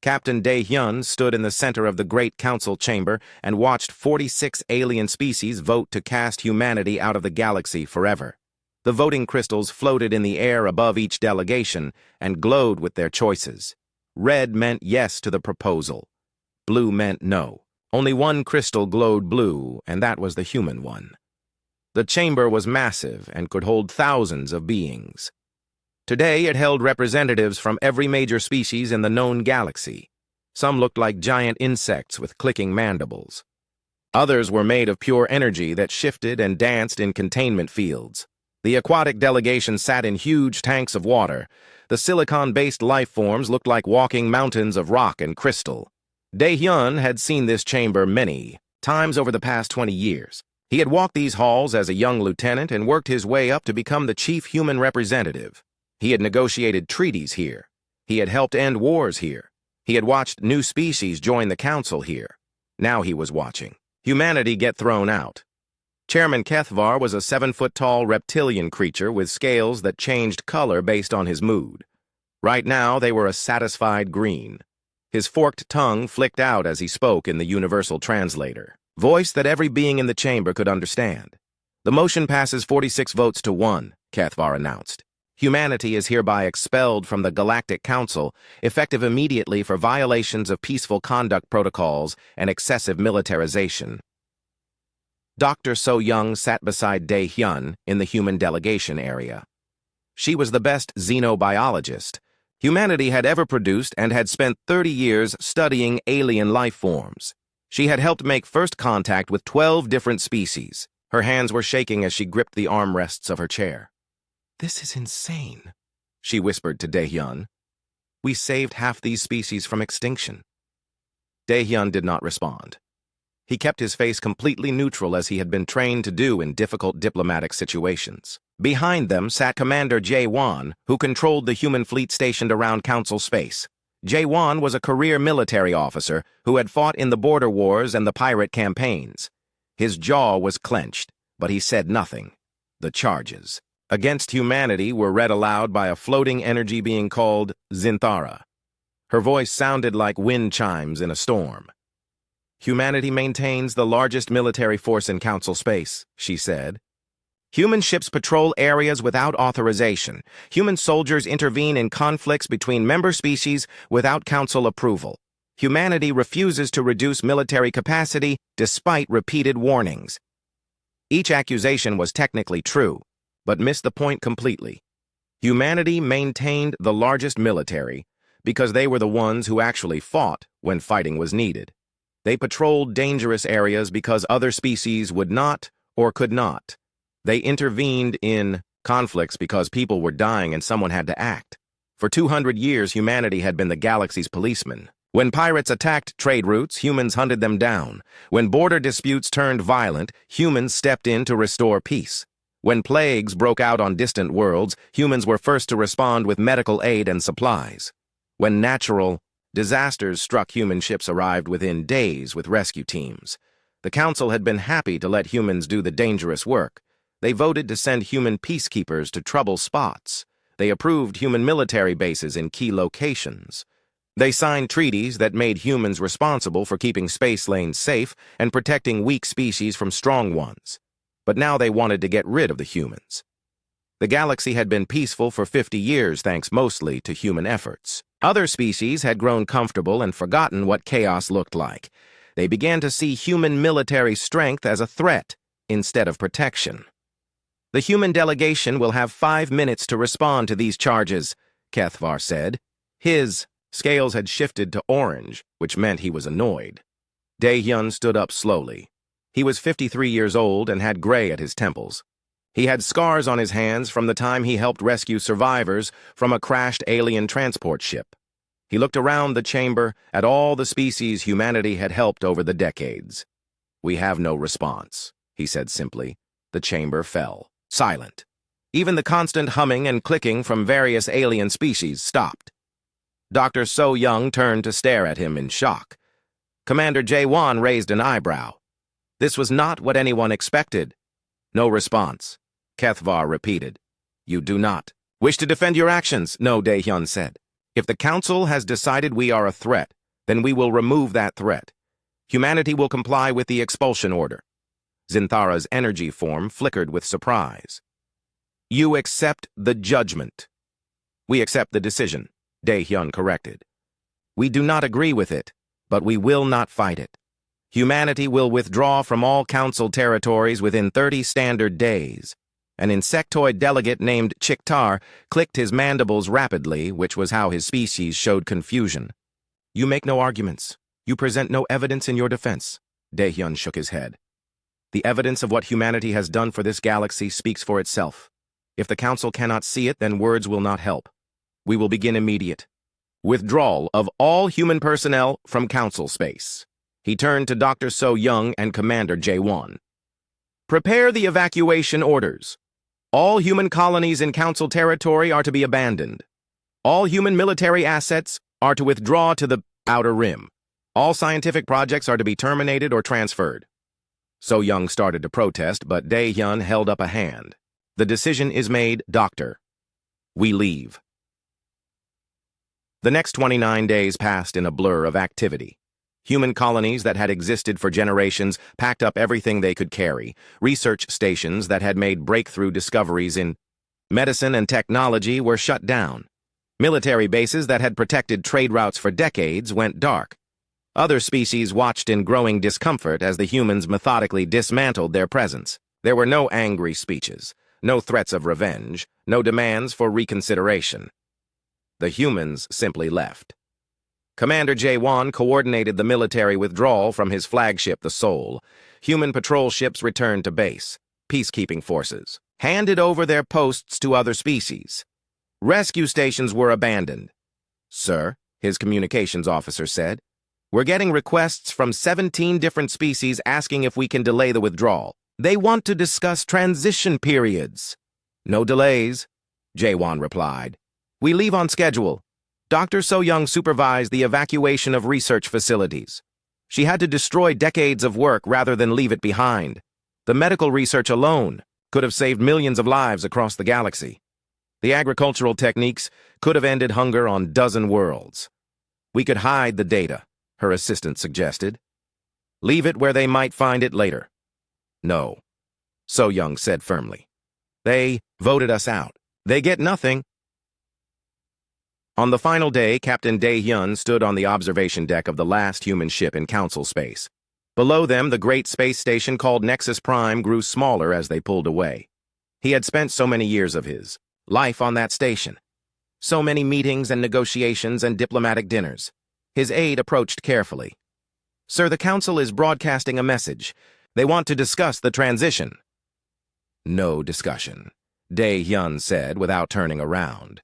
Captain Dae-hyun stood in the center of the Great Council chamber and watched 46 alien species vote to cast humanity out of the galaxy forever. The voting crystals floated in the air above each delegation and glowed with their choices. Red meant yes to the proposal. Blue meant no. Only one crystal glowed blue, and that was the human one. The chamber was massive and could hold thousands of beings. Today it held representatives from every major species in the known galaxy. Some looked like giant insects with clicking mandibles. Others were made of pure energy that shifted and danced in containment fields. The aquatic delegation sat in huge tanks of water. The silicon-based life forms looked like walking mountains of rock and crystal. Dae-hyun had seen this chamber many times over the past 20 years. He had walked these halls as a young lieutenant and worked his way up to become the chief human representative. He had negotiated treaties here. He had helped end wars here. He had watched new species join the council here. Now he was watching humanity get thrown out. Chairman Kethvar was a 7-foot-tall reptilian creature with scales that changed color based on his mood. Right now, they were a satisfied green. His forked tongue flicked out as he spoke in the universal translator, voice that every being in the chamber could understand. The motion passes 46 votes to 1, Kethvar announced. Humanity is hereby expelled from the Galactic Council, effective immediately for violations of peaceful conduct protocols and excessive militarization. Dr. So-young sat beside Dae-hyun in the human delegation area. She was the best xenobiologist humanity had ever produced and had spent 30 years studying alien life forms. She had helped make first contact with 12 different species. Her hands were shaking as she gripped the armrests of her chair. "This is insane," she whispered to Dae-hyun. "We saved half these species from extinction." Dae-hyun did not respond. He kept his face completely neutral as he had been trained to do in difficult diplomatic situations. Behind them sat Commander Jae-won, who controlled the human fleet stationed around Council space. Jae-won was a career military officer who had fought in the border wars and the pirate campaigns. His jaw was clenched, but he said nothing. The charges against humanity were read aloud by a floating energy being called Zinthara. Her voice sounded like wind chimes in a storm. "Humanity maintains the largest military force in Council space," she said. "Human ships patrol areas without authorization. Human soldiers intervene in conflicts between member species without Council approval. Humanity refuses to reduce military capacity despite repeated warnings." Each accusation was technically true, but missed the point completely. Humanity maintained the largest military because they were the ones who actually fought when fighting was needed. They patrolled dangerous areas because other species would not or could not. They intervened in conflicts because people were dying and someone had to act. For 200 years, humanity had been the galaxy's policeman. When pirates attacked trade routes, humans hunted them down. When border disputes turned violent, humans stepped in to restore peace. When plagues broke out on distant worlds, humans were first to respond with medical aid and supplies. When natural disasters struck, human ships arrived within days with rescue teams. The Council had been happy to let humans do the dangerous work. They voted to send human peacekeepers to trouble spots. They approved human military bases in key locations. They signed treaties that made humans responsible for keeping space lanes safe and protecting weak species from strong ones. But now they wanted to get rid of the humans. The galaxy had been peaceful for 50 years thanks mostly to human efforts. Other species had grown comfortable and forgotten what chaos looked like. They began to see human military strength as a threat instead of protection. "The human delegation will have 5 minutes to respond to these charges," Kethvar said. His scales had shifted to orange, which meant he was annoyed. Dae-hyun stood up slowly. He was 53 years old and had gray at his temples. He had scars on his hands from the time he helped rescue survivors from a crashed alien transport ship. He looked around the chamber at all the species humanity had helped over the decades. "We have no response," he said simply. The chamber fell, silent. Even the constant humming and clicking from various alien species stopped. Dr. So-young turned to stare at him in shock. Commander Jae-won raised an eyebrow. This was not what anyone expected. "No response," Kethvar repeated. "You do not wish to defend your actions," No Dae-hyun said. If the Council has decided we are a threat, then we will remove that threat. Humanity will comply with the expulsion order. Zinthara's energy form flickered with surprise. You accept the judgment. We accept the decision, Dae-hyun corrected. We do not agree with it, but we will not fight it. Humanity will withdraw from all Council territories within 30 standard days. An insectoid delegate named Chiktar clicked his mandibles rapidly, which was how his species showed confusion. You make no arguments. You present no evidence in your defense. Dae-hyun shook his head. The evidence of what humanity has done for this galaxy speaks for itself. If the Council cannot see it, then words will not help. We will begin immediate withdrawal of all human personnel from Council space. He turned to Dr. So-young and Commander Jae-won. Prepare the evacuation orders. All human colonies in Council territory are to be abandoned. All human military assets are to withdraw to the Outer Rim. All scientific projects are to be terminated or transferred. So-young started to protest, but Dae-hyun held up a hand. The decision is made, Doctor. We leave. The next 29 days passed in a blur of activity. Human colonies that had existed for generations packed up everything they could carry. Research stations that had made breakthrough discoveries in medicine and technology were shut down. Military bases that had protected trade routes for decades went dark. Other species watched in growing discomfort as the humans methodically dismantled their presence. There were no angry speeches, no threats of revenge, no demands for reconsideration. The humans simply left. Commander Jae-won coordinated the military withdrawal from his flagship, the Seoul. Human patrol ships returned to base. Peacekeeping forces handed over their posts to other species. Rescue stations were abandoned. Sir, his communications officer said, we're getting requests from 17 different species asking if we can delay the withdrawal. They want to discuss transition periods. No delays, Jae-won replied. We leave on schedule. Dr. So-young supervised the evacuation of research facilities. She had to destroy decades of work rather than leave it behind. The medical research alone could have saved millions of lives across the galaxy. The agricultural techniques could have ended hunger on dozen worlds. We could hide the data, her assistant suggested. Leave it where they might find it later. No, So-young said firmly. They voted us out. They get nothing. On the final day, Captain Dae-hyun stood on the observation deck of the last human ship in Council space. Below them, the great space station called Nexus Prime grew smaller as they pulled away. He had spent so many years of his life on that station. So many meetings and negotiations and diplomatic dinners. His aide approached carefully. Sir, the Council is broadcasting a message. They want to discuss the transition. No discussion, Dae-hyun said without turning around.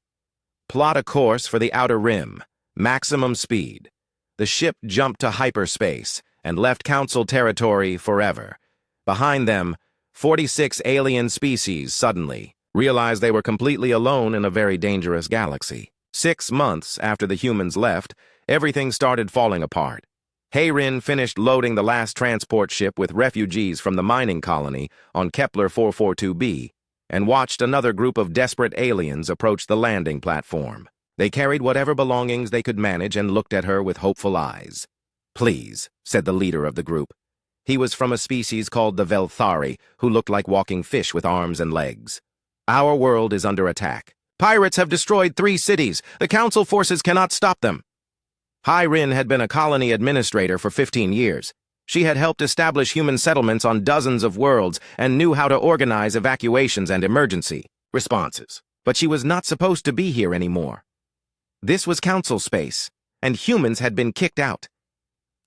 Plot a course for the Outer Rim, maximum speed. The ship jumped to hyperspace and left Council territory forever. Behind them, 46 alien species suddenly realized they were completely alone in a very dangerous galaxy. 6 months after the humans left, everything started falling apart. Hayrin finished loading the last transport ship with refugees from the mining colony on Kepler 442b and watched another group of desperate aliens approach the landing platform. They carried whatever belongings they could manage and looked at her with hopeful eyes. Please, said the leader of the group. He was from a species called the Velthari, who looked like walking fish with arms and legs. Our world is under attack. Pirates have destroyed 3 cities. The Council forces cannot stop them. Hayrin had been a colony administrator for 15 years. She had helped establish human settlements on dozens of worlds and knew how to organize evacuations and emergency responses. But she was not supposed to be here anymore. This was Council space, and humans had been kicked out.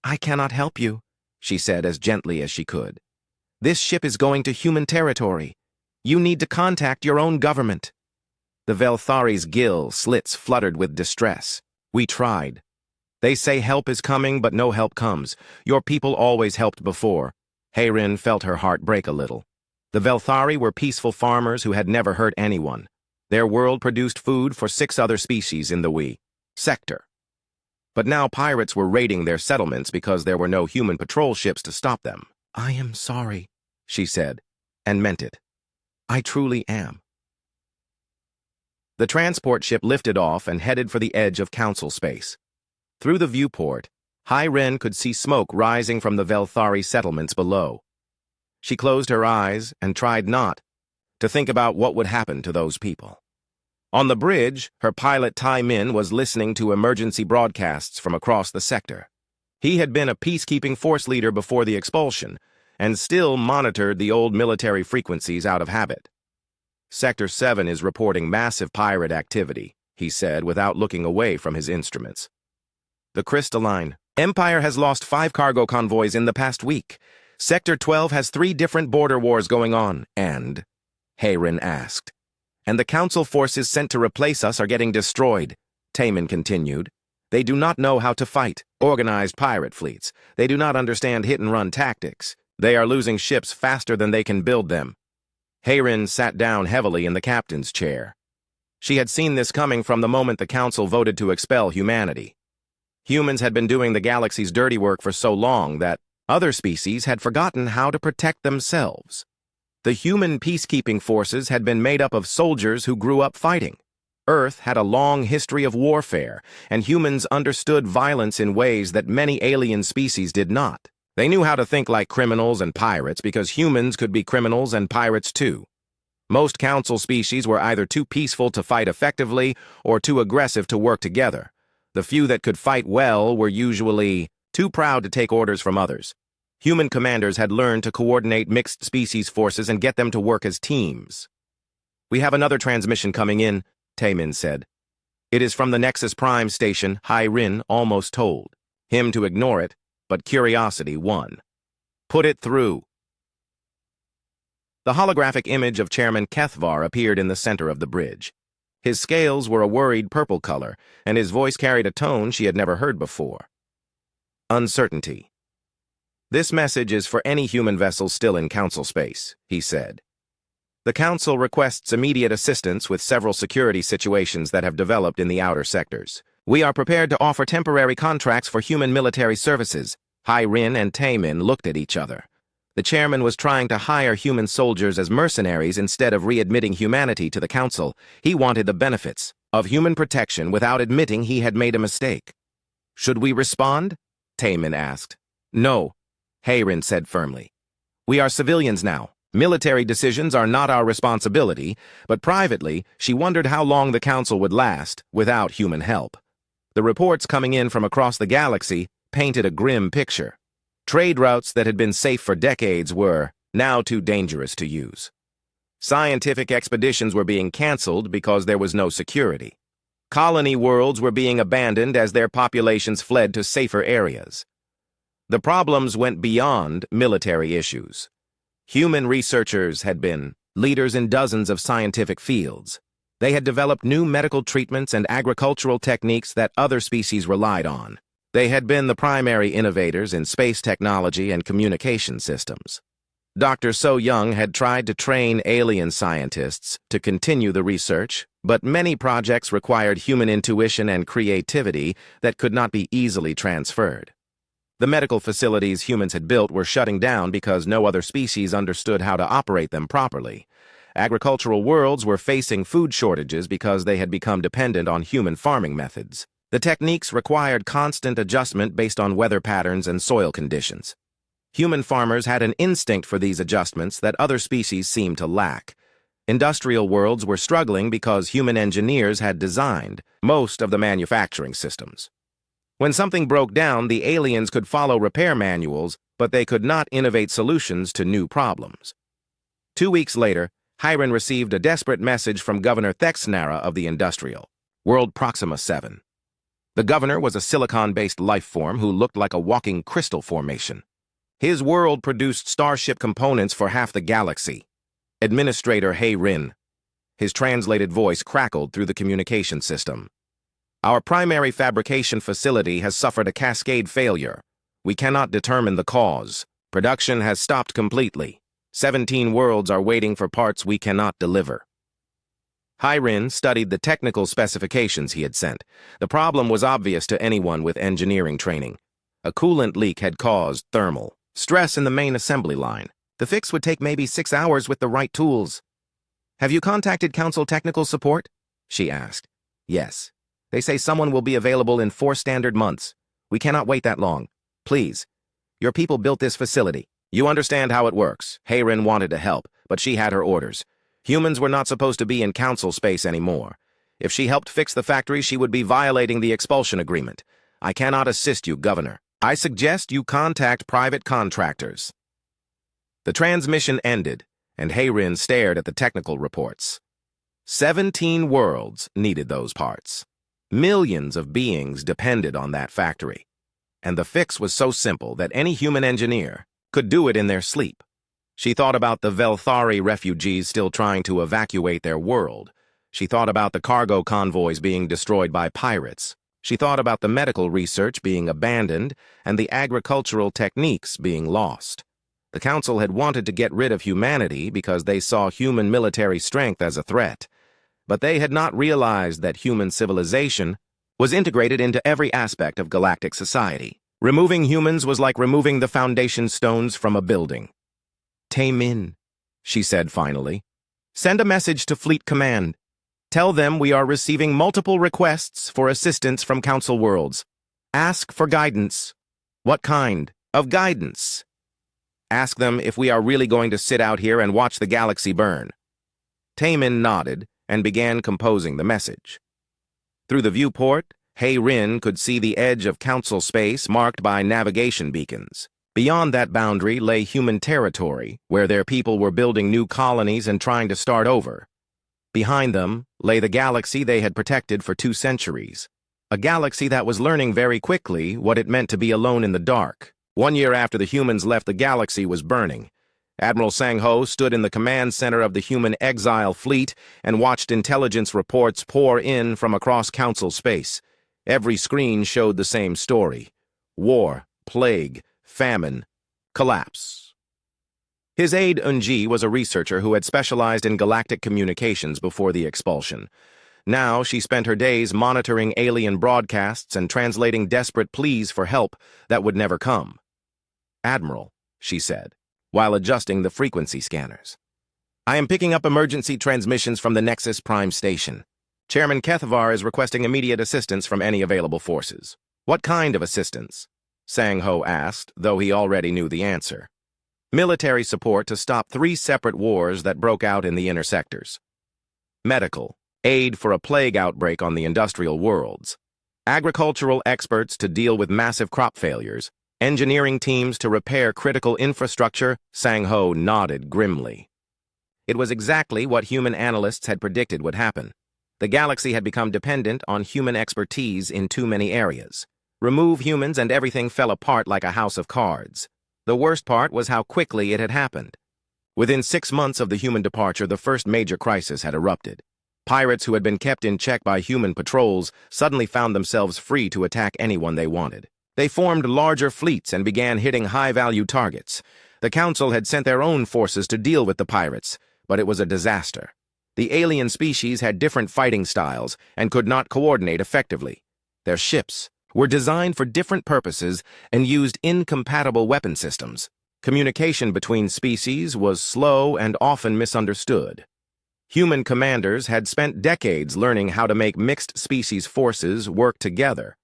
I cannot help you, she said as gently as she could. This ship is going to human territory. You need to contact your own government. The Velthari's gill slits fluttered with distress. We tried. They say help is coming, but no help comes. Your people always helped before. Hayrin felt her heart break a little. The Velthari were peaceful farmers who had never hurt anyone. Their world produced food for 6 other species in the Wee sector. But now pirates were raiding their settlements because there were no human patrol ships to stop them. I am sorry, she said, and meant it. I truly am. The transport ship lifted off and headed for the edge of Council space. Through the viewport, Hi-Ren could see smoke rising from the Velthari settlements below. She closed her eyes and tried not to think about what would happen to those people. On the bridge, her pilot Tai Min was listening to emergency broadcasts from across the sector. He had been a peacekeeping force leader before the expulsion, and still monitored the old military frequencies out of habit. Sector 7 is reporting massive pirate activity, he said without looking away from his instruments. The Crystalline Empire has lost 5 cargo convoys in the past week. Sector 12 has 3 different border wars going on, and... Hayren asked. And the Council forces sent to replace us are getting destroyed, Taman continued. They do not know how to fight organized pirate fleets. They do not understand hit-and-run tactics. They are losing ships faster than they can build them. Hayren sat down heavily in the captain's chair. She had seen this coming from the moment the Council voted to expel humanity. Humans had been doing the galaxy's dirty work for so long that other species had forgotten how to protect themselves. The human peacekeeping forces had been made up of soldiers who grew up fighting. Earth had a long history of warfare, and humans understood violence in ways that many alien species did not. They knew how to think like criminals and pirates because humans could be criminals and pirates too. Most Council species were either too peaceful to fight effectively or too aggressive to work together. The few that could fight well were usually too proud to take orders from others. Human commanders had learned to coordinate mixed species forces and get them to work as teams. We have another transmission coming in, Taemin said. It is from the Nexus Prime station, Hi-Rin almost told him to ignore it, but curiosity won. Put it through. The holographic image of Chairman Kethvar appeared in the center of the bridge. His scales were a worried purple color, and his voice carried a tone she had never heard before. Uncertainty. This message is for any human vessel still in Council space, he said. The Council requests immediate assistance with several security situations that have developed in the outer sectors. We are prepared to offer temporary contracts for human military services. Hi-Rin and Taemin looked at each other. The chairman was trying to hire human soldiers as mercenaries instead of readmitting humanity to the Council. He wanted the benefits of human protection without admitting he had made a mistake. Should we respond? Taemin asked. No, Hayrin said firmly. We are civilians now. Military decisions are not our responsibility, but privately, she wondered how long the Council would last without human help. The reports coming in from across the galaxy painted a grim picture. Trade routes that had been safe for decades were now too dangerous to use. Scientific expeditions were being canceled because there was no security. Colony worlds were being abandoned as their populations fled to safer areas. The problems went beyond military issues. Human researchers had been leaders in dozens of scientific fields. They had developed new medical treatments and agricultural techniques that other species relied on. They had been the primary innovators in space technology and communication systems. Dr. So Young had tried to train alien scientists to continue the research, but many projects required human intuition and creativity that could not be easily transferred. The medical facilities humans had built were shutting down because no other species understood how to operate them properly. Agricultural worlds were facing food shortages because they had become dependent on human farming methods. The techniques required constant adjustment based on weather patterns and soil conditions. Human farmers had an instinct for these adjustments that other species seemed to lack. Industrial worlds were struggling because human engineers had designed most of the manufacturing systems. When something broke down, the aliens could follow repair manuals, but they could not innovate solutions to new problems. 2 weeks later, Hiren received a desperate message from Governor Thexnara of the Industrial World Proxima 7. The governor was a silicon-based life form who looked like a walking crystal formation. His world produced starship components for half the galaxy. Administrator Hayrin. His translated voice crackled through the communication system. Our primary fabrication facility has suffered a cascade failure. We cannot determine the cause. Production has stopped completely. 17 worlds are waiting for parts we cannot deliver. Hirin studied the technical specifications he had sent. The problem was obvious to anyone with engineering training. A coolant leak had caused thermal stress in the main assembly line. The fix would take maybe 6 hours with the right tools. Have you contacted Council technical support? she asked. Yes. They say someone will be available in 4 standard months. We cannot wait that long. Please. Your people built this facility. You understand how it works. Hayrin wanted to help, but she had her orders. Humans were not supposed to be in council space anymore. If she helped fix the factory, she would be violating the expulsion agreement. I cannot assist you, Governor. I suggest you contact private contractors. The transmission ended, and Hayrin stared at the technical reports. 17 worlds needed those parts. Millions of beings depended on that factory. And the fix was so simple that any human engineer could do it in their sleep. She thought about the Velthari refugees still trying to evacuate their world. She thought about the cargo convoys being destroyed by pirates. She thought about the medical research being abandoned and the agricultural techniques being lost. The Council had wanted to get rid of humanity because they saw human military strength as a threat. But they had not realized that human civilization was integrated into every aspect of galactic society. Removing humans was like removing the foundation stones from a building. Taemin, she said finally. Send a message to Fleet Command. Tell them we are receiving multiple requests for assistance from Council worlds. Ask for guidance. What kind of guidance? Ask them if we are really going to sit out here and watch the galaxy burn. Taemin nodded and began composing the message. Through the viewport, Hayrin could see the edge of Council space marked by navigation beacons. Beyond that boundary lay human territory, where their people were building new colonies and trying to start over. Behind them lay the galaxy they had protected for 2 centuries. A galaxy that was learning very quickly what it meant to be alone in the dark. 1 year after the humans left, the galaxy was burning. Admiral Sang-Ho stood in the command center of the human exile fleet and watched intelligence reports pour in from across Council space. Every screen showed the same story. War, plague, famine, collapse. His aide Eunji was a researcher who had specialized in galactic communications before the expulsion. Now she spent her days monitoring alien broadcasts and translating desperate pleas for help that would never come. Admiral, she said, while adjusting the frequency scanners. I am picking up emergency transmissions from the Nexus Prime Station. Chairman Kethavar is requesting immediate assistance from any available forces. What kind of assistance? Sang-Ho asked, though he already knew the answer. Military support to stop 3 separate wars that broke out in the inner sectors. Medical, aid for a plague outbreak on the industrial worlds. Agricultural experts to deal with massive crop failures. Engineering teams to repair critical infrastructure. Sang-Ho nodded grimly. It was exactly what human analysts had predicted would happen. The galaxy had become dependent on human expertise in too many areas. Remove humans and everything fell apart like a house of cards. The worst part was how quickly it had happened. Within 6 months of the human departure, the first major crisis had erupted. Pirates who had been kept in check by human patrols suddenly found themselves free to attack anyone they wanted. They formed larger fleets and began hitting high-value targets. The Council had sent their own forces to deal with the pirates, but it was a disaster. The alien species had different fighting styles and could not coordinate effectively. Their ships were designed for different purposes and used incompatible weapon systems. Communication between species was slow and often misunderstood. Human commanders had spent decades learning how to make mixed species forces work together.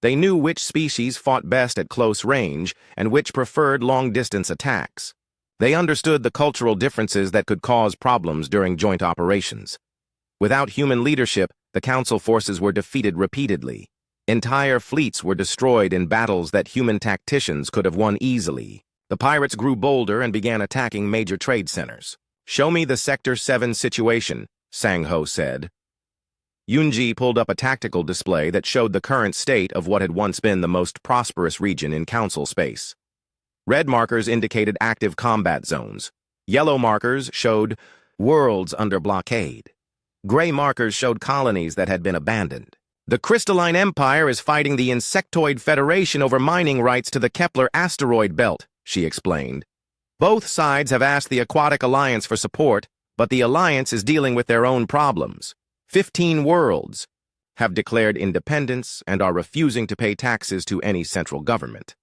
They knew which species fought best at close range and which preferred long-distance attacks. They understood the cultural differences that could cause problems during joint operations. Without human leadership, the Council forces were defeated repeatedly. Entire fleets were destroyed in battles that human tacticians could have won easily. The pirates grew bolder and began attacking major trade centers. Show me the Sector 7 situation, Sang-Ho said. Yunji pulled up a tactical display that showed the current state of what had once been the most prosperous region in Council space. Red markers indicated active combat zones. Yellow markers showed worlds under blockade. Gray markers showed colonies that had been abandoned. The Crystalline Empire is fighting the Insectoid Federation over mining rights to the Kepler asteroid belt, she explained. Both sides have asked the Aquatic Alliance for support, but the Alliance is dealing with their own problems. 15 worlds have declared independence and are refusing to pay taxes to any central government.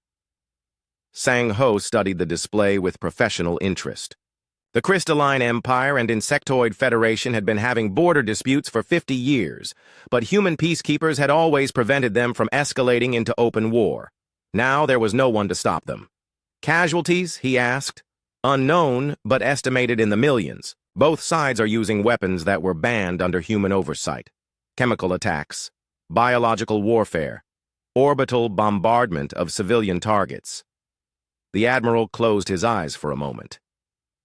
Sang-Ho studied the display with professional interest. The Crystalline Empire and Insectoid Federation had been having border disputes for 50 years, but human peacekeepers had always prevented them from escalating into open war. Now there was no one to stop them. Casualties, he asked. Unknown, but estimated in the millions. Both sides are using weapons that were banned under human oversight. Chemical attacks, biological warfare, orbital bombardment of civilian targets. The Admiral closed his eyes for a moment.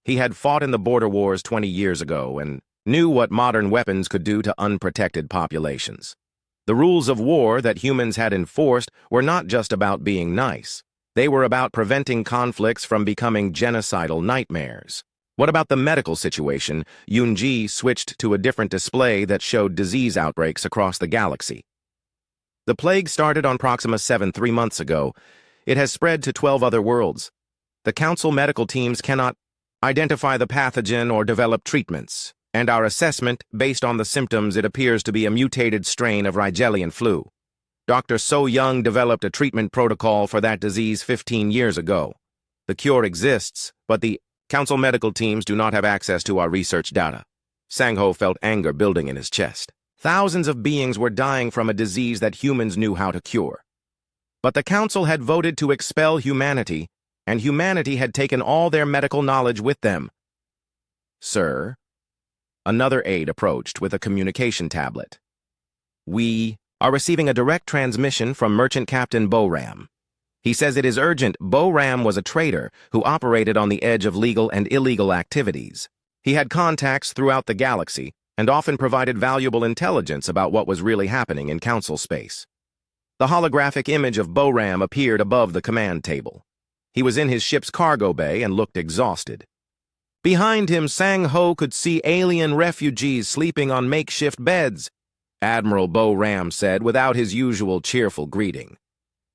He had fought in the border wars 20 years ago and knew what modern weapons could do to unprotected populations. The rules of war that humans had enforced were not just about being nice. They were about preventing conflicts from becoming genocidal nightmares. What about the medical situation? Yunji switched to a different display that showed disease outbreaks across the galaxy. The plague started on Proxima 7 3 months ago. It has spread to 12 other worlds. The Council medical teams cannot identify the pathogen or develop treatments, and our assessment, based on the symptoms, it appears to be a mutated strain of Rigelian flu. Dr. So Young developed a treatment protocol for that disease 15 years ago. The cure exists, but the Council medical teams do not have access to our research data. Sang-Ho felt anger building in his chest. Thousands of beings were dying from a disease that humans knew how to cure. But the Council had voted to expel humanity, and humanity had taken all their medical knowledge with them. Sir, another aide approached with a communication tablet. We are receiving a direct transmission from Merchant Captain Boram. He says it is urgent. Boram was a trader who operated on the edge of legal and illegal activities. He had contacts throughout the galaxy and often provided valuable intelligence about what was really happening in Council space. The holographic image of Boram appeared above the command table. He was in his ship's cargo bay and looked exhausted. Behind him, Sang-Ho could see alien refugees sleeping on makeshift beds. Admiral Boram said without his usual cheerful greeting.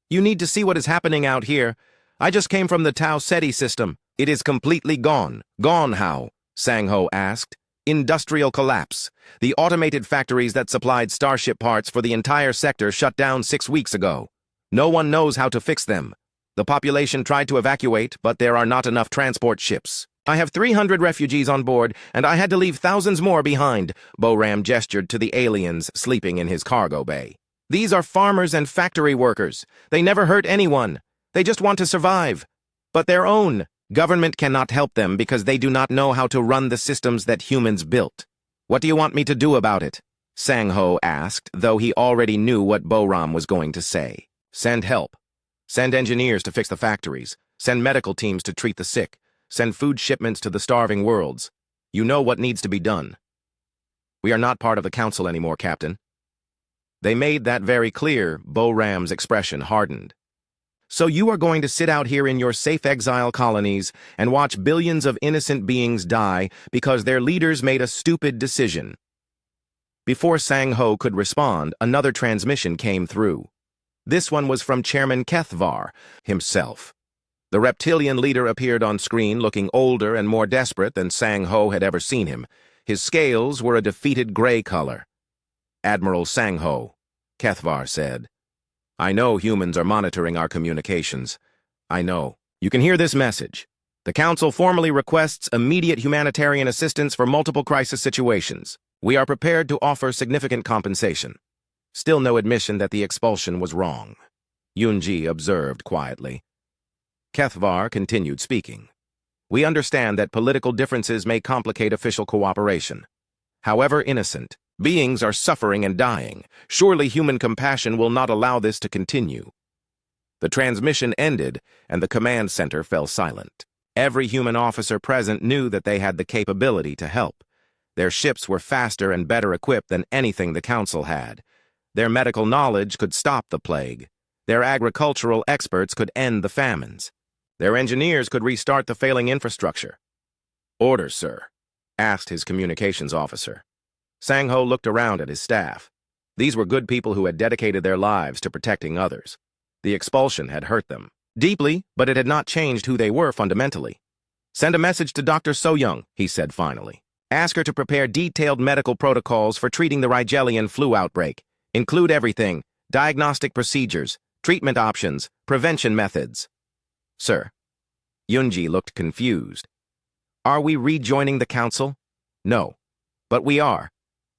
You need to see what is happening out here. I just came from the Tau Ceti system. It is completely gone. Gone how? Sang-Ho asked. Industrial collapse. The automated factories that supplied starship parts for the entire sector shut down 6 weeks ago. No one knows how to fix them. The population tried to evacuate, but there are not enough transport ships. I have 300 refugees on board, and I had to leave thousands more behind. Boram gestured to the aliens sleeping in his cargo bay. These are farmers and factory workers. They never hurt anyone. They just want to survive. But their own. Government cannot help them because they do not know how to run the systems that humans built. What do you want me to do about it? Sang-Ho asked, though he already knew what Boram was going to say. Send help. Send engineers to fix the factories. Send medical teams to treat the sick. Send food shipments to the starving worlds. You know what needs to be done. We are not part of the Council anymore, Captain. They made that very clear. Boram's expression hardened. So you are going to sit out here in your safe exile colonies and watch billions of innocent beings die because their leaders made a stupid decision. Before Sang-Ho could respond, another transmission came through. This one was from Chairman Kethvar himself. The reptilian leader appeared on screen looking older and more desperate than Sang-Ho had ever seen him. His scales were a defeated gray color. Admiral Sang-Ho, Kethvar said. I know humans are monitoring our communications. I know. You can hear this message. The Council formally requests immediate humanitarian assistance for multiple crisis situations. We are prepared to offer significant compensation. Still no admission that the expulsion was wrong. Yunji observed quietly. Kethvar continued speaking. We understand that political differences may complicate official cooperation. However innocent, beings are suffering and dying. Surely human compassion will not allow this to continue. The transmission ended, and the command center fell silent. Every human officer present knew that they had the capability to help. Their ships were faster and better equipped than anything the Council had. Their medical knowledge could stop the plague. Their agricultural experts could end the famines. Their engineers could restart the failing infrastructure. Orders, sir, asked his communications officer. Sang-Ho looked around at his staff. These were good people who had dedicated their lives to protecting others. The expulsion had hurt them deeply, but it had not changed who they were fundamentally. Send a message to Dr. So-Young, he said finally. Ask her to prepare detailed medical protocols for treating the Rigelian flu outbreak. Include everything: diagnostic procedures, treatment options, prevention methods. Sir. Yunji looked confused. Are we rejoining the council? No. But we are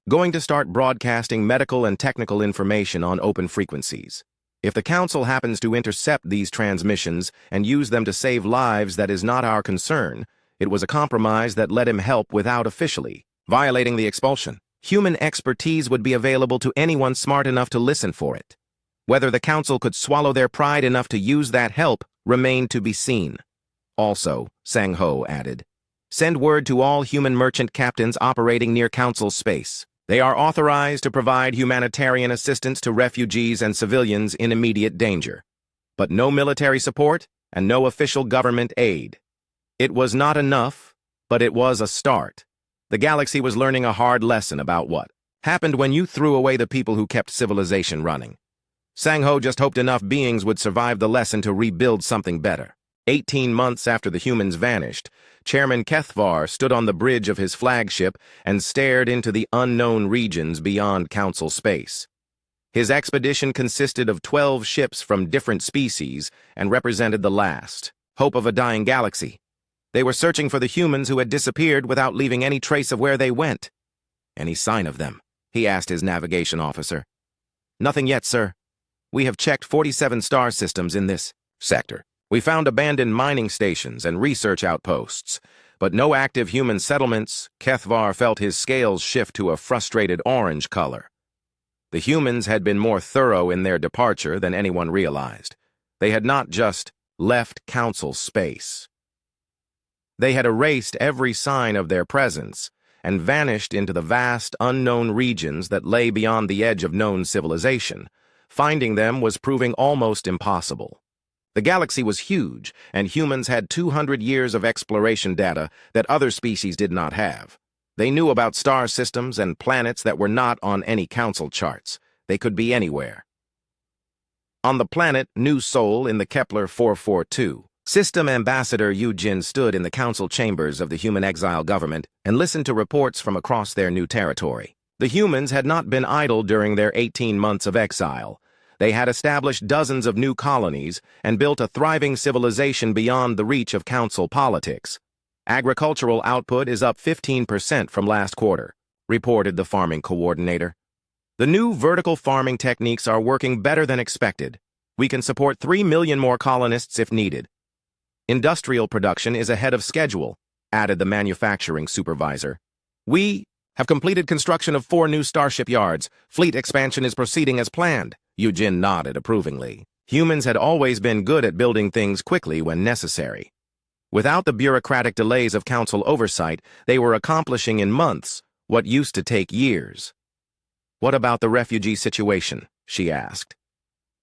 going to start broadcasting medical and technical information on open frequencies. If the council happens to intercept these transmissions and use them to save lives, that is not our concern. It was a compromise that let him help without officially violating the expulsion. Human expertise would be available to anyone smart enough to listen for it. Whether the council could swallow their pride enough to use that help remained to be seen. Also, Sang Ho added, send word to all human merchant captains operating near council space. They are authorized to provide humanitarian assistance to refugees and civilians in immediate danger, but no military support and no official government aid. It was not enough, but it was a start. The galaxy was learning a hard lesson about what happened when you threw away the people who kept civilization running. Sang Ho just hoped enough beings would survive the lesson to rebuild something better. 18 months after the humans vanished, Chairman Kethvar stood on the bridge of his flagship and stared into the unknown regions beyond council space. His expedition consisted of 12 ships from different species and represented the last hope of a dying galaxy. They were searching for the humans who had disappeared without leaving any trace of where they went. Any sign of them? He asked his navigation officer. Nothing yet, sir. We have checked 47 star systems in this sector. We found abandoned mining stations and research outposts, but no active human settlements. Kethvar felt his scales shift to a frustrated orange color. The humans had been more thorough in their departure than anyone realized. They had not just left council space. They had erased every sign of their presence and vanished into the vast, unknown regions that lay beyond the edge of known civilization. Finding them was proving almost impossible. The galaxy was huge, and humans had 200 years of exploration data that other species did not have. They knew about star systems and planets that were not on any council charts. They could be anywhere. On the planet New Sol in the Kepler 442, System Ambassador Yu Jin stood in the council chambers of the human exile government and listened to reports from across their new territory. The humans had not been idle during their 18 months of exile. They had established dozens of new colonies and built a thriving civilization beyond the reach of council politics. Agricultural output is up 15% from last quarter, reported the farming coordinator. The new vertical farming techniques are working better than expected. We can support 3 million more colonists if needed. Industrial production is ahead of schedule, added the manufacturing supervisor. We have completed construction of 4 new starship yards. Fleet expansion is proceeding as planned. Eugene nodded approvingly. Humans had always been good at building things quickly when necessary. Without the bureaucratic delays of council oversight, they were accomplishing in months what used to take years. What about the refugee situation? She asked.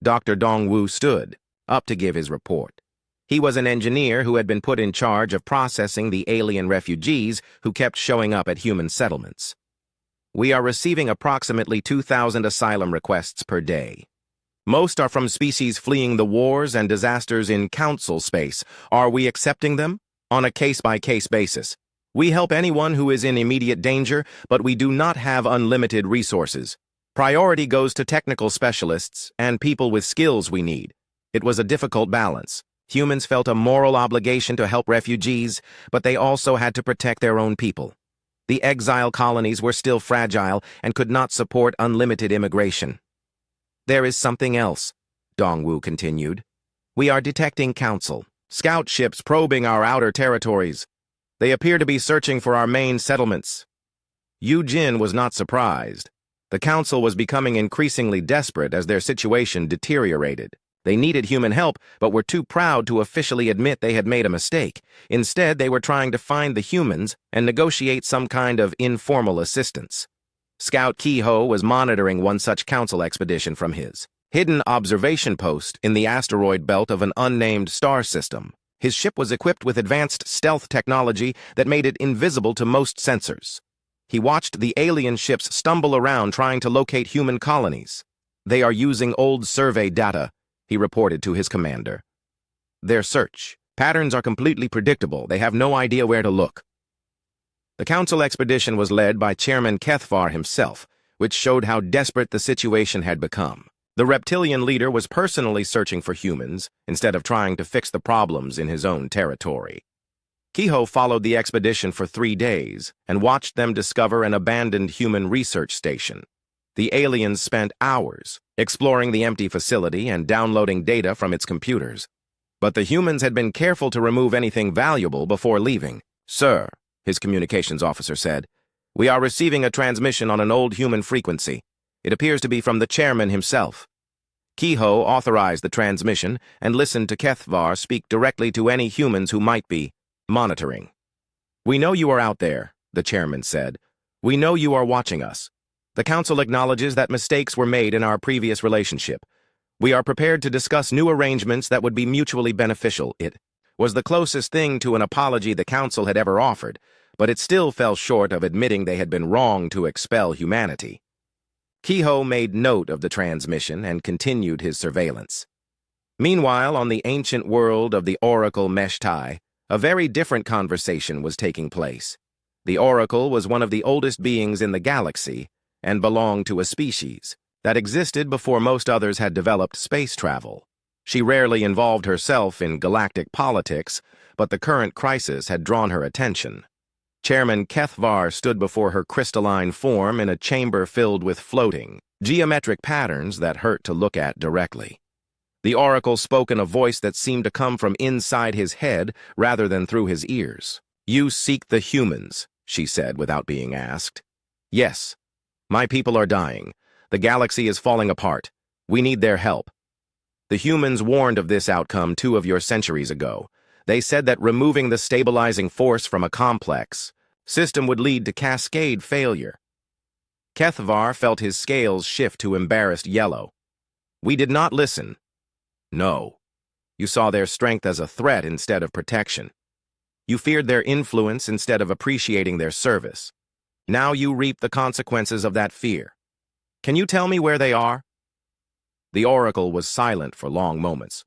Dr. Dongwu stood up to give his report. He was an engineer who had been put in charge of processing the alien refugees who kept showing up at human settlements. We are receiving approximately 2,000 asylum requests per day. Most are from species fleeing the wars and disasters in council space. Are we accepting them? On a case-by-case basis. We help anyone who is in immediate danger, but we do not have unlimited resources. Priority goes to technical specialists and people with skills we need. It was a difficult balance. Humans felt a moral obligation to help refugees, but they also had to protect their own people. The exile colonies were still fragile and could not support unlimited immigration. There is something else, Dongwu continued. We are detecting council scout ships probing our outer territories. They appear to be searching for our main settlements. Yu Jin was not surprised. The council was becoming increasingly desperate as their situation deteriorated. They needed human help, but were too proud to officially admit they had made a mistake. Instead, they were trying to find the humans and negotiate some kind of informal assistance. Scout Kehoe was monitoring one such council expedition from his hidden observation post in the asteroid belt of an unnamed star system. His ship was equipped with advanced stealth technology that made it invisible to most sensors. He watched the alien ships stumble around trying to locate human colonies. They are using old survey data, he reported to his commander. Their search patterns are completely predictable. They have no idea where to look. The council expedition was led by Chairman Kethvar himself, which showed how desperate the situation had become. The reptilian leader was personally searching for humans instead of trying to fix the problems in his own territory. Kehoe followed the expedition for 3 days and watched them discover an abandoned human research station. The aliens spent hours exploring the empty facility and downloading data from its computers. But the humans had been careful to remove anything valuable before leaving. "Sir," his communications officer said, "we are receiving a transmission on an old human frequency. It appears to be from the chairman himself." Kehoe authorized the transmission and listened to Kethvar speak directly to any humans who might be monitoring. "We know you are out there," the chairman said. "We know you are watching us. The council acknowledges that mistakes were made in our previous relationship. We are prepared to discuss new arrangements that would be mutually beneficial." It was the closest thing to an apology the council had ever offered, but it still fell short of admitting they had been wrong to expel humanity. Kehoe made note of the transmission and continued his surveillance. Meanwhile, on the ancient world of the Oracle Meshtai, a very different conversation was taking place. The Oracle was one of the oldest beings in the galaxy and belonged to a species that existed before most others had developed space travel. She rarely involved herself in galactic politics, but the current crisis had drawn her attention. Chairman Kethvar stood before her crystalline form in a chamber filled with floating, geometric patterns that hurt to look at directly. The Oracle spoke in a voice that seemed to come from inside his head rather than through his ears. "You seek the humans," she said without being asked. "Yes. My people are dying. The galaxy is falling apart. We need their help. The humans warned of this outcome 2 of your centuries ago. They said that removing the stabilizing force from a complex system would lead to cascade failure." Kethvar felt his scales shift to embarrassed yellow. "We did not listen." "No. You saw their strength as a threat instead of protection. You feared their influence instead of appreciating their service. Now you reap the consequences of that fear. Can you tell me where they are?" The Oracle was silent for long moments.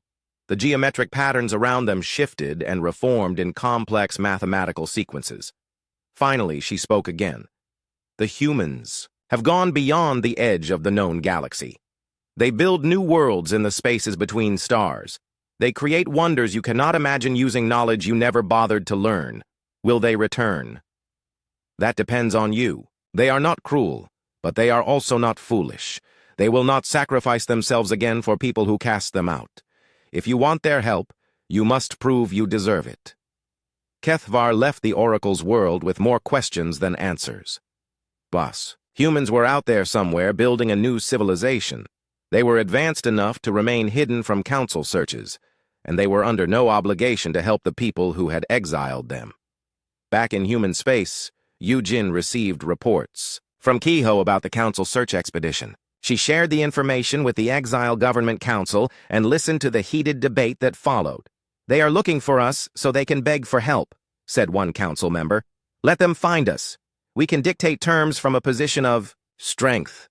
The geometric patterns around them shifted and reformed in complex mathematical sequences. Finally, she spoke again. "The humans have gone beyond the edge of the known galaxy. They build new worlds in the spaces between stars. They create wonders you cannot imagine using knowledge you never bothered to learn. Will they return?" "That depends on you. They are not cruel, but they are also not foolish. They will not sacrifice themselves again for people who cast them out. If you want their help, you must prove you deserve it." Kethvar left the Oracle's world with more questions than answers. "Boss, humans were out there somewhere building a new civilization. They were advanced enough to remain hidden from council searches, and they were under no obligation to help the people who had exiled them." Back in human space, Yujin received reports from Kehoe about the council search expedition. She shared the information with the Exile Government Council and listened to the heated debate that followed. "They are looking for us so they can beg for help," said one council member. "Let them find us. We can dictate terms from a position of strength."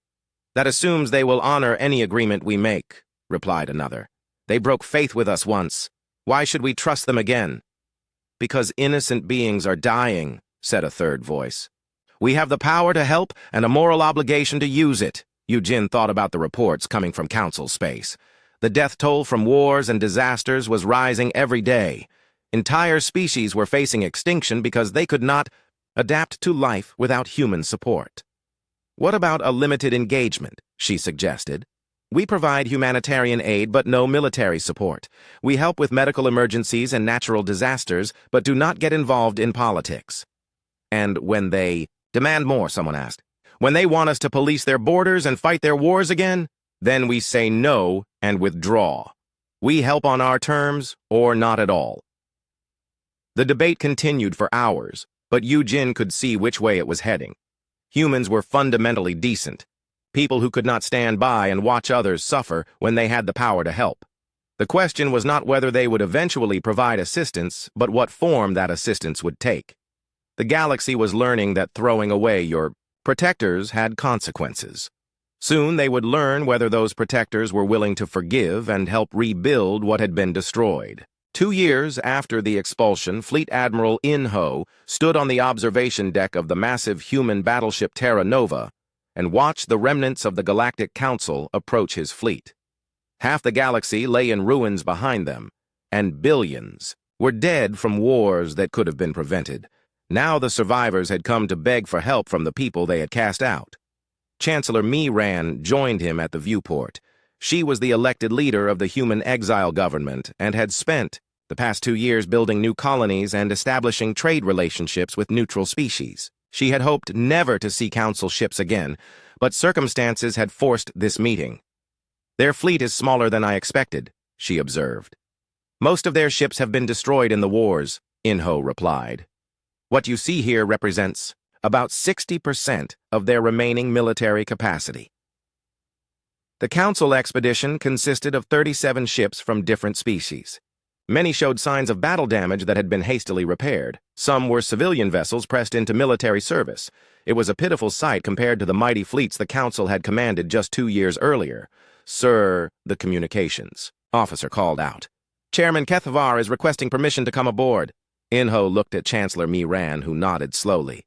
"That assumes they will honor any agreement we make," replied another. "They broke faith with us once. Why should we trust them again?" "Because innocent beings are dying," said a third voice. "We have the power to help and a moral obligation to use it." Eugene thought about the reports coming from council space. The death toll from wars and disasters was rising every day. Entire species were facing extinction because they could not adapt to life without human support. "What about a limited engagement?" she suggested. "We provide humanitarian aid but no military support. We help with medical emergencies and natural disasters but do not get involved in politics." "And when they demand more," someone asked. "When they want us to police their borders and fight their wars again, then we say no and withdraw. We help on our terms or not at all." The debate continued for hours, but Yujin could see which way it was heading. Humans were fundamentally decent, people who could not stand by and watch others suffer when they had the power to help. The question was not whether they would eventually provide assistance, but what form that assistance would take. The galaxy was learning that throwing away your protectors had consequences. Soon they would learn whether those protectors were willing to forgive and help rebuild what had been destroyed. 2 years after the expulsion, Fleet Admiral In-Ho stood on the observation deck of the massive human battleship Terra Nova and watched the remnants of the Galactic Council approach his fleet. Half the galaxy lay in ruins behind them, and billions were dead from wars that could have been prevented. Now the survivors had come to beg for help from the people they had cast out. Chancellor Miran joined him at the viewport. She was the elected leader of the human exile government and had spent the past 2 years building new colonies and establishing trade relationships with neutral species. She had hoped never to see council ships again, but circumstances had forced this meeting. "Their fleet is smaller than I expected," she observed. "Most of their ships have been destroyed in the wars," Inho replied. "What you see here represents about 60% of their remaining military capacity." The council expedition consisted of 37 ships from different species. Many showed signs of battle damage that had been hastily repaired. Some were civilian vessels pressed into military service. It was a pitiful sight compared to the mighty fleets the council had commanded just 2 years earlier. "Sir," the communications officer called out, "Chairman Kethavar is requesting permission to come aboard." Inho looked at Chancellor Miran, who nodded slowly.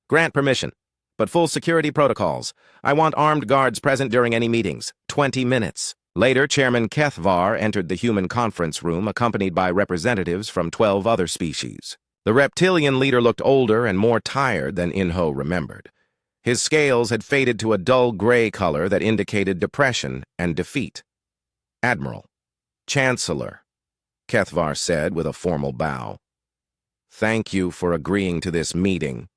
"Grant permission, but full security protocols. I want armed guards present during any meetings. 20 minutes. Later, Chairman Kethavar entered the human conference room accompanied by representatives from 12 other species. The reptilian leader looked older and more tired than Inho remembered. His scales had faded to a dull gray color that indicated depression and defeat. "Admiral, Chancellor," Kethavar said with a formal bow. "Thank you for agreeing to this meeting.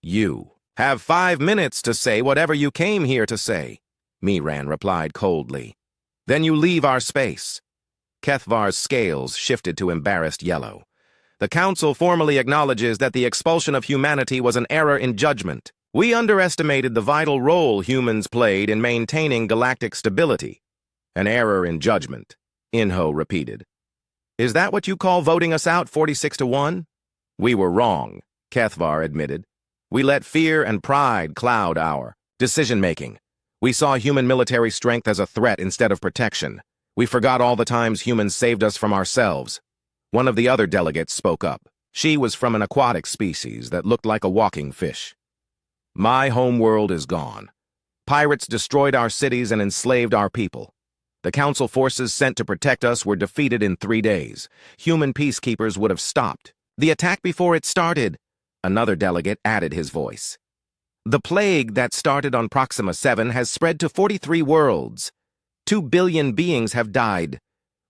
You have 5 minutes to say whatever you came here to say," Miran replied coldly. "Then you leave our space." Kethavar's scales shifted to embarrassed yellow. "The Council formally acknowledges that the expulsion of humanity was an error in judgment. We underestimated the vital role humans played in maintaining galactic stability." "An error in judgment," Inho repeated. "Is that what you call voting us out 46-1? "We were wrong," Kethavar admitted. "We let fear and pride cloud our decision-making. We saw human military strength as a threat instead of protection. We forgot all the times humans saved us from ourselves." One of the other delegates spoke up. She was from an aquatic species that looked like a walking fish. "My homeworld is gone. Pirates destroyed our cities and enslaved our people. The council forces sent to protect us were defeated in 3 days. Human peacekeepers would have stopped the attack before it started." Another delegate added his voice. "The plague that started on Proxima 7 has spread to 43 worlds. 2 billion beings have died.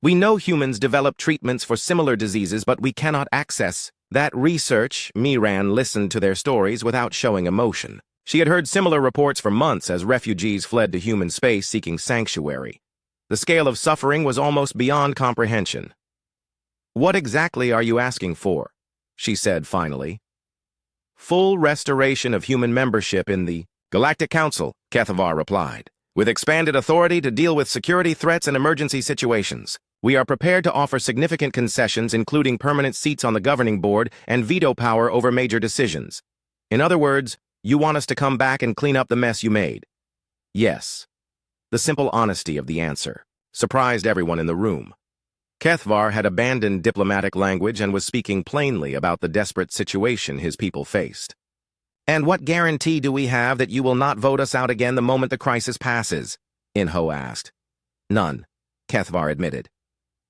We know humans develop treatments for similar diseases, but we cannot access that research." Miran listened to their stories without showing emotion. She had heard similar reports for months as refugees fled to human space seeking sanctuary. The scale of suffering was almost beyond comprehension. "What exactly are you asking for?" she said finally. "Full restoration of human membership in the Galactic Council," Kethavar replied, "with expanded authority to deal with security threats and emergency situations. We are prepared to offer significant concessions, including permanent seats on the governing board and veto power over major decisions. In other words, you want us to come back and clean up the mess you made?" "Yes." The simple honesty of the answer surprised everyone in the room. Kethavar had abandoned diplomatic language and was speaking plainly about the desperate situation his people faced. "And what guarantee do we have that you will not vote us out again the moment the crisis passes?" Inho asked. "None," Kethavar admitted.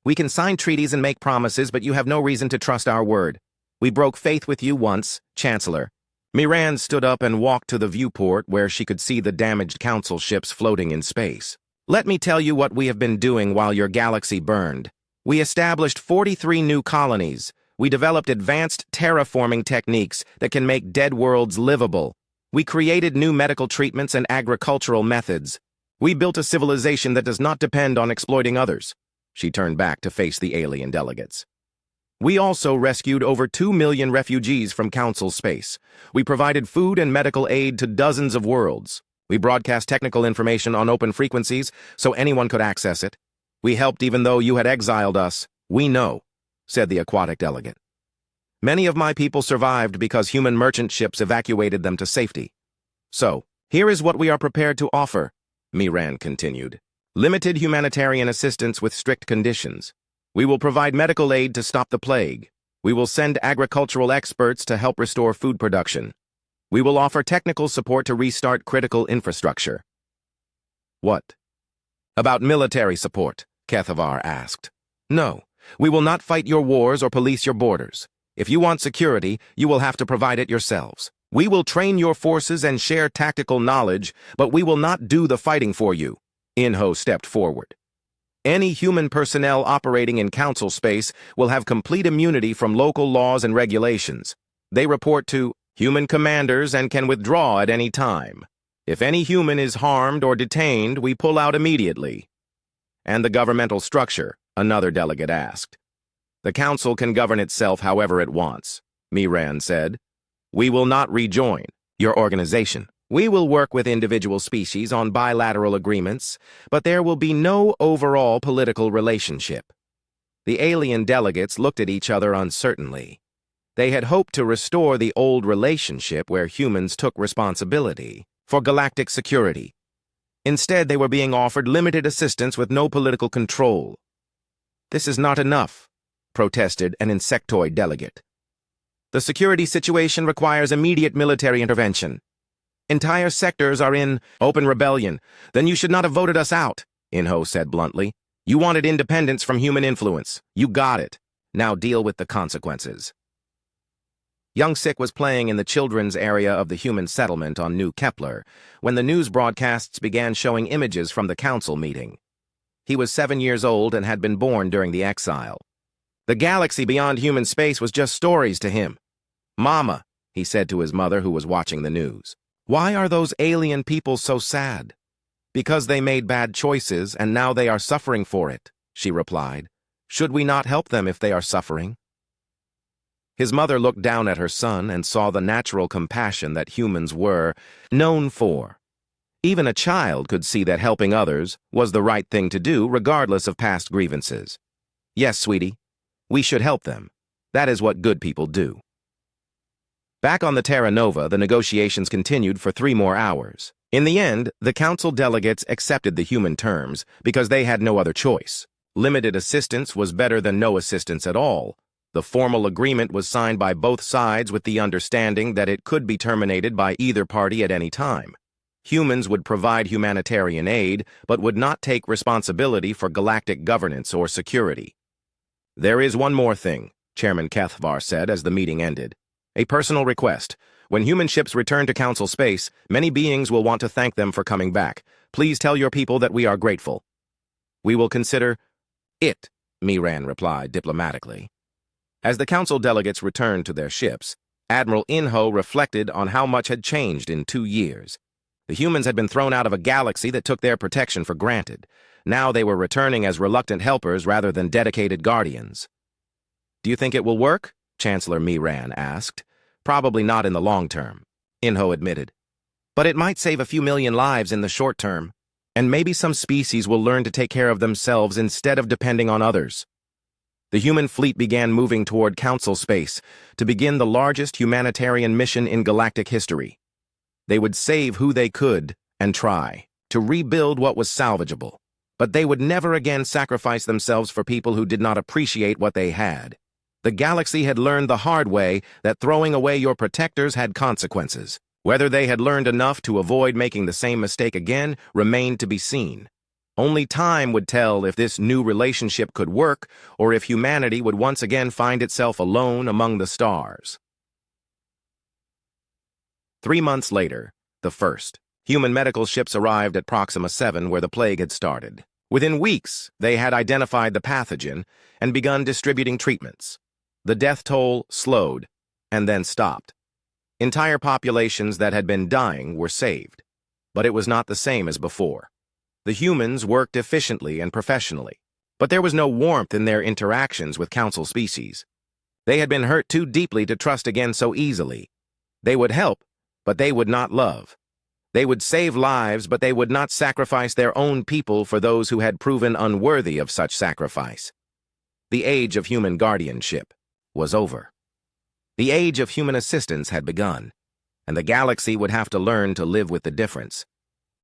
"We can sign treaties and make promises, but you have no reason to trust our word. We broke faith with you once, Chancellor." Miran stood up and walked to the viewport where she could see the damaged council ships floating in space. "Let me tell you what we have been doing while your galaxy burned. We established 43 new colonies. We developed advanced terraforming techniques that can make dead worlds livable. We created new medical treatments and agricultural methods. We built a civilization that does not depend on exploiting others." She turned back to face the alien delegates. "We also rescued over 2 million refugees from Council space. We provided food and medical aid to dozens of worlds. We broadcast technical information on open frequencies so anyone could access it. We helped even though you had exiled us. We know," said the aquatic delegate. "Many of my people survived because human merchant ships evacuated them to safety. So, here is what we are prepared to offer," Miran continued. "Limited humanitarian assistance with strict conditions. We will provide medical aid to stop the plague. We will send agricultural experts to help restore food production. We will offer technical support to restart critical infrastructure." "What about military support?" Kethavar asked. "No, We will not fight your wars or police your borders. If you want security, you will have to provide it yourselves. We will train your forces and share tactical knowledge, but we will not do the fighting for you. Inho stepped forward. Any human personnel operating in council space will have complete immunity from local laws and regulations. They report to human commanders and can withdraw at any time. If any human is harmed or detained, we pull out immediately. And the governmental structure, another delegate asked. The council can govern itself however it wants, Miran said. We will not rejoin your organization. We will work with individual species on bilateral agreements, but there will be no overall political relationship. The alien delegates looked at each other uncertainly. They had hoped to restore the old relationship where humans took responsibility for galactic security. Instead, they were being offered limited assistance with no political control. This is not enough, protested an insectoid delegate. The security situation requires immediate military intervention. Entire sectors are in open rebellion. Then you should not have voted us out, Inho said bluntly. You wanted independence from human influence. You got it. Now deal with the consequences. Young Sik was playing in the children's area of the human settlement on New Kepler when the news broadcasts began showing images from the council meeting. He was 7 years old and had been born during the exile. The galaxy beyond human space was just stories to him. Mama, he said to his mother who was watching the news. Why are those alien people so sad? Because they made bad choices and now they are suffering for it, she replied. Should we not help them if they are suffering? His mother looked down at her son and saw the natural compassion that humans were known for. Even a child could see that helping others was the right thing to do regardless of past grievances. Yes, sweetie, we should help them. That is what good people do. Back on the Terra Nova, the negotiations continued for 3 more hours. In the end, the council delegates accepted the human terms because they had no other choice. Limited assistance was better than no assistance at all. The formal agreement was signed by both sides with the understanding that it could be terminated by either party at any time. Humans would provide humanitarian aid, but would not take responsibility for galactic governance or security. There is one more thing, Chairman Kethvar said as the meeting ended. A personal request. When human ships return to council space, many beings will want to thank them for coming back. Please tell your people that we are grateful. We will consider it, Miran replied diplomatically. As the council delegates returned to their ships, Admiral Inho reflected on how much had changed in 2 years. The humans had been thrown out of a galaxy that took their protection for granted. Now they were returning as reluctant helpers rather than dedicated guardians. Do you think it will work? Chancellor Miran asked. Probably not in the long term, Inho admitted. But it might save a few million lives in the short term, and maybe some species will learn to take care of themselves instead of depending on others. The human fleet began moving toward council space to begin the largest humanitarian mission in galactic history. They would save who they could and try to rebuild what was salvageable, but they would never again sacrifice themselves for people who did not appreciate what they had. The galaxy had learned the hard way that throwing away your protectors had consequences. Whether they had learned enough to avoid making the same mistake again remained to be seen. Only time would tell if this new relationship could work or if humanity would once again find itself alone among the stars. 3 months later, the first human medical ships arrived at Proxima 7 where the plague had started. Within weeks, they had identified the pathogen and begun distributing treatments. The death toll slowed and then stopped. Entire populations that had been dying were saved, but it was not the same as before. The humans worked efficiently and professionally, but there was no warmth in their interactions with council species. They had been hurt too deeply to trust again so easily. They would help, but they would not love. They would save lives, but they would not sacrifice their own people for those who had proven unworthy of such sacrifice. The age of human guardianship was over. The age of human assistance had begun, and the galaxy would have to learn to live with the difference.